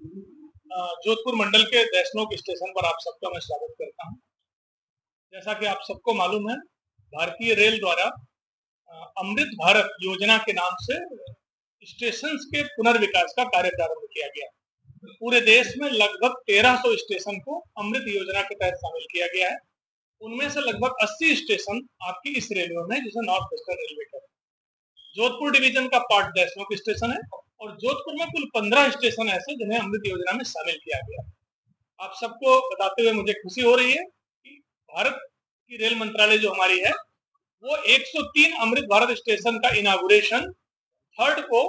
जोधपुर मंडल के देशनोक स्टेशन पर आप सबका मैं स्वागत करता हूं। जैसा कि आप सबको मालूम है, भारतीय रेल द्वारा अमृत भारत योजना के नाम से स्टेशन के पुनर्विकास का कार्य प्रारंभ किया गया। पूरे देश में लगभग 1300 स्टेशन को अमृत योजना के तहत शामिल किया गया है। उनमें से लगभग 80 स्टेशन आपकी इस रेलवे में, जिसे नॉर्थ वेस्टर्न रेलवे कहते हैं। जोधपुर डिवीजन का पार्ट देशनोक स्टेशन है और जोधपुर में कुल 15 स्टेशन ऐसे जिन्हें अमृत योजना में शामिल किया गया। आप सबको बताते हुए मुझे खुशी हो रही है कि भारत की रेल मंत्रालय जो हमारी है, वो 103 अमृत भारत स्टेशन का इनागुरेशन 3rd को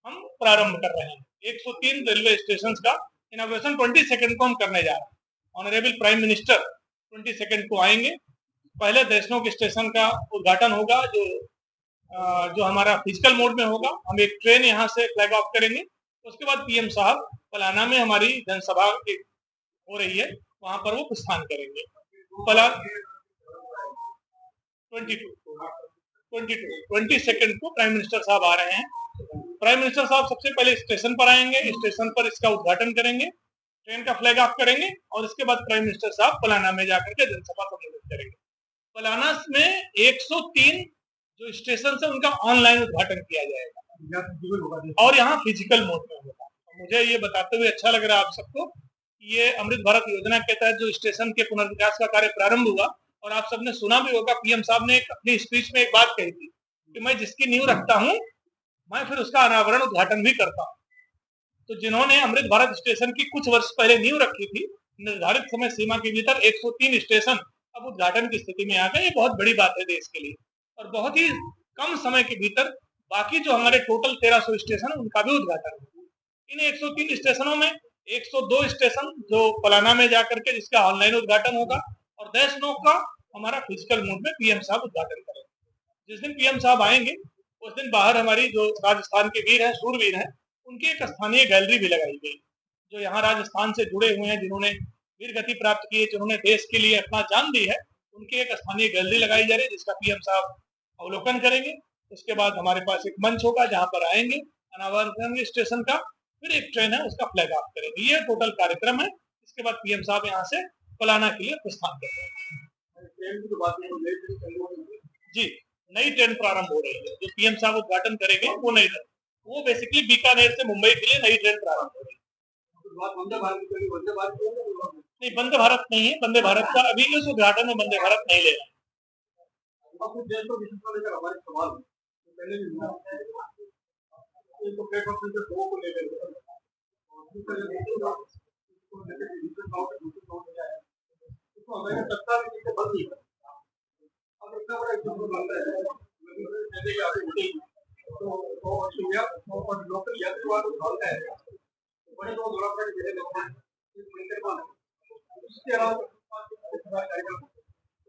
हम प्रारंभ कर रहे हैं। 103 रेलवे स्टेशन का इनागुरेशन 22 को हम करने जा रहे हैं। ऑनरेबल प्राइम मिनिस्टर 22 को आएंगे। पहले देशनोक स्टेशन का उद्घाटन होगा, जो हमारा फिजिकल मोड में होगा। हम एक ट्रेन यहाँ से फ्लैग ऑफ करेंगे। उसके बाद पीएम साहब पलाना में हमारी जनसभा हो रही है, वहां पर वो प्रस्थान करेंगे। 22 को प्राइम मिनिस्टर साहब आ रहे हैं। प्राइम मिनिस्टर साहब सबसे पहले स्टेशन पर आएंगे, स्टेशन पर इसका उद्घाटन करेंगे, ट्रेन का फ्लैग ऑफ करेंगे और इसके बाद प्राइम मिनिस्टर साहब पलाना में जाकर के जनसभा संबोधित करेंगे। पलाना में 103 जो स्टेशन है उनका ऑनलाइन उद्घाटन किया जाएगा और यहाँ फिजिकल मोड में होगा। मुझे ये बताते हुए अच्छा लग रहा है आप सबको, ये अमृत भारत योजना के तहत जो स्टेशन के पुनर्विकास का कार्य प्रारंभ हुआ, और आप सबने सुना भी होगा, पीएम साहब ने अपनी स्पीच में एक बात कही थी कि मैं जिसकी नींव रखता हूँ मैं फिर उसका अनावरण उद्घाटन भी करता हूँ। तो जिन्होंने अमृत भारत स्टेशन की कुछ वर्ष पहले नींव रखी थी, निर्धारित समय सीमा के भीतर 103 स्टेशन अब उद्घाटन की स्थिति में आ गए। ये बहुत बड़ी बात है देश के लिए, और बहुत ही कम समय के भीतर बाकी जो हमारे टोटल 1300 स्टेशन उनका भी उद्घाटन होगा। इन 103 स्टेशनों में 102 स्टेशन जो पलाना में जाकर के जिसका ऑनलाइन उद्घाटन होगा, और देशनोक का हमारा फिजिकल मोड में पीएम साहब उद्घाटन करेंगे। जिस दिन पीएम साहब आएंगे उस दिन बाहर हमारी जो राजस्थान के वीर हैं, शूरवीर हैं, उनकी एक स्थानीय गैलरी भी लगाई गई, जो यहाँ राजस्थान से जुड़े हुए हैं, जिन्होंने वीर गति प्राप्त की है, जिन्होंने देश के लिए अपना जान दी है, उनकी एक स्थानीय गैलरी लगाई जा रही है, जिसका पीएम साहब अवलोकन करेंगे। उसके बाद हमारे पास एक मंच होगा जहां पर आएंगे, अनावरण स्टेशन का, फिर एक ट्रेन है उसका फ्लैग ऑफ करेंगे। ये टोटल कार्यक्रम है। इसके बाद पीएम साहब यहाँ से पलाना के लिए प्रस्थान करेंगे। जी, नई ट्रेन प्रारंभ हो रही है, जो पीएम साहब उद्घाटन करेंगे वो नई ट्रेन, वो बेसिकली बीकानेर से मुंबई के लिए नई ट्रेन प्रारंभ हो रही है। नहीं, वंदे भारत नहीं है। वंदे भारत का अभी इस उद्घाटन में वंदे भारत नहीं ले रहे हैं।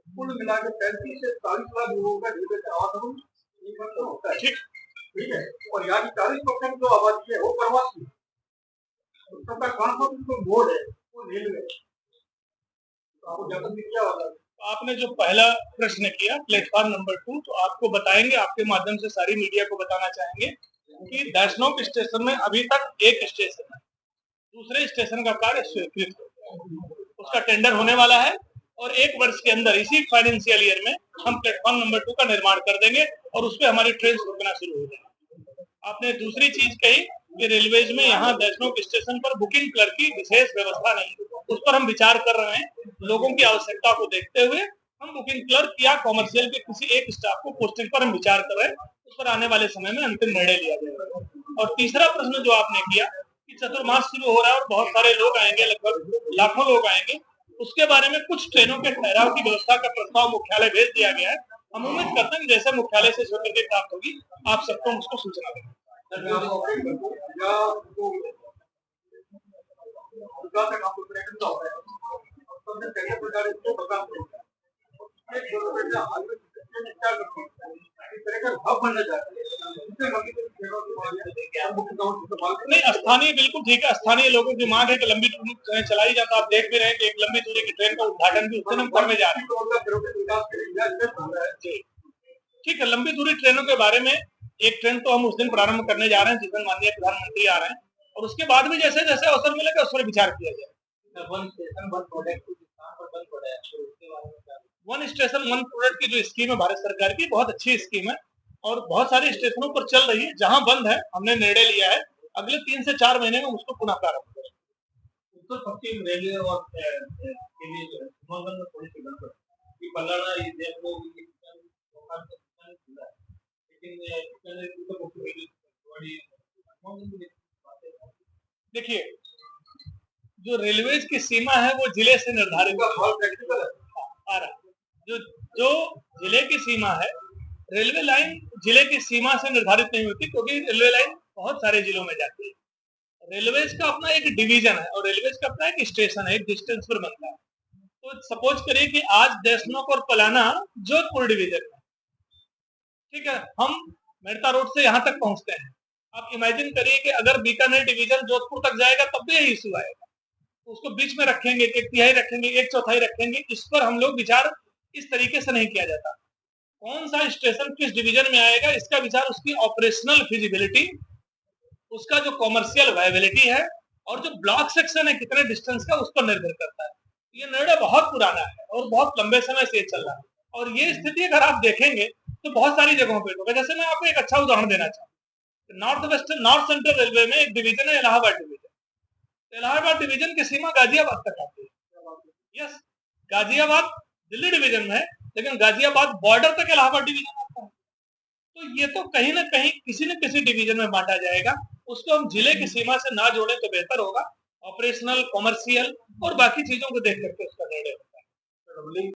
कुल मिलाकर 35 से 40 लाख लोगों का होता है। ठीक है, और यहाँ की 40% जो आबादी है वो प्रवासी है। सबका ट्रांसपोर्ट मोड है वो रेलवे। आपने जो पहला प्रश्न किया प्लेटफॉर्म नंबर 2, तो आपको बताएंगे, आपके माध्यम से सारी मीडिया को बताना चाहेंगे कि देशनोक स्टेशन में अभी तक एक स्टेशन है, दूसरे स्टेशन का कार्य स्वीकृत हो गया, उसका टेंडर होने वाला है और 1 वर्ष के अंदर इसी फाइनेंशियल ईयर में हम प्लेटफॉर्म नंबर 2 का निर्माण कर देंगे और उस पर हमारी ट्रेन रुकना शुरू हो जाएगी। आपने दूसरी चीज कही कि रेलवेज में यहाँ देशनोक स्टेशन पर बुकिंग क्लर्क की विशेष व्यवस्था नहीं, उस पर हम विचार कर रहे हैं। लोगों की आवश्यकता को देखते हुए हम बुकिंग क्लर्क या कॉमर्शियल के किसी एक स्टाफ को पोस्टिंग पर हम विचार कर रहे हैं। उस पर आने वाले समय में अंतिम निर्णय लिया जाएगा। और तीसरा प्रश्न जो आपने किया कि चतुर्मास शुरू हो रहा है और बहुत सारे लोग आएंगे, लगभग लाखों लोग आएंगे, उसके बारे में कुछ ट्रेनों के ठहराव की व्यवस्था का प्रस्ताव मुख्यालय भेज दिया गया है। हम उम्मीद करते हैं जैसे मुख्यालय से स्वीकृति प्राप्त होगी आप सबको उसको सूचना देंगे। नहीं, स्थानीय बिल्कुल ठीक है। स्थानीय लोगों की मांग है कि लंबी दूरी चलाई जाए, तो आप देख भी रहे हैं कि एक लंबी दूरी की ट्रेन का उद्घाटन भी उस दिन हम करने जा रहे हैं। ठीक है, लंबी दूरी ट्रेनों के बारे में एक ट्रेन तो हम उस दिन प्रारंभ करने जा रहे हैं जिस दिन माननीय प्रधानमंत्री आ रहे हैं। और उसके बाद भी जैसे जैसे अवसर मिलेगा उस पर विचार किया जाए। वन स्टेशन वन प्रोडक्ट बंद हो रहा है, तो उसके बारे में क्या? वन स्टेशन वन प्रोडक्ट की जो स्कीम है भारत सरकार की, बहुत अच्छी स्कीम है और बहुत सारे स्टेशनों पर चल रही है। जहां बंद है हमने निर्णय लिया है अगले 3 से 4 महीने में उसको पुनः प्रारंभ करें। उत्तर पश्चिम रेलवे और के लिए जो है सीमांकन में थोड़ी सी गड़बड़ कि पलाना ये देख लो ये खुला है, लेकिन उत्तर पश्चिम रेलवे बड़ी देखिए, जो रेलवेज की सीमा है वो जिले से निर्धारित आ रहा है। जो जो जिले की सीमा है, रेलवे लाइन जिले की सीमा से निर्धारित नहीं होती, क्योंकि रेलवे लाइन बहुत सारे जिलों में जाती है। रेलवेज का अपना एक डिवीजन है और रेलवेज का अपना एक स्टेशन है, एक डिस्टेंस पर बनता है। तो सपोज करिए कि आज देशमुख और पलाना जोधपुर डिवीजन में, ठीक है, हम मेड़ता रोड से यहाँ तक पहुंचते हैं। आप इमेजिन करिए कि अगर बीकानेर डिवीजन जोधपुर तक जाएगा तब भी यही इशू आएगा, तो उसको बीच में रखेंगे, एक तिहाई रखेंगे, एक चौथाई रखेंगे। इस पर हम लोग विचार इस तरीके से नहीं किया जाता। कौन सा स्टेशन किस डिवीजन में आएगा इसका विचार उसकी ऑपरेशनल फिजिबिलिटी, उसका जो कॉमर्शियल वायबिलिटी है और जो ब्लॉक सेक्शन है कितने डिस्टेंस का, उस पर निर्भर करता है। ये निर्णय बहुत पुराना है और बहुत लंबे समय से चल रहा है और ये स्थिति अगर आप देखेंगे तो बहुत सारी जगहों पे होगा। जैसे मैं आपको एक अच्छा उदाहरण देना चाहूँ, नॉर्थ सेंट्रल रेलवे में एक डिवीजन है इलाहाबाद डिवीजन। इलाहाबाद डिवीजन की सीमा गाजियाबाद तक आती है। यस, गाजियाबाद दिल्ली डिवीजन में है, लेकिन गाजियाबाद बॉर्डर तक इलाहाबाद डिवीजन आता है। तो ये तो कहीं ना कहीं किसी न किसी डिवीजन में बांटा जाएगा। उसको हम जिले की सीमा से ना जोड़े तो बेहतर होगा। ऑपरेशनल, कॉमर्शियल और बाकी चीजों को देख करके उसका निर्णय होता है।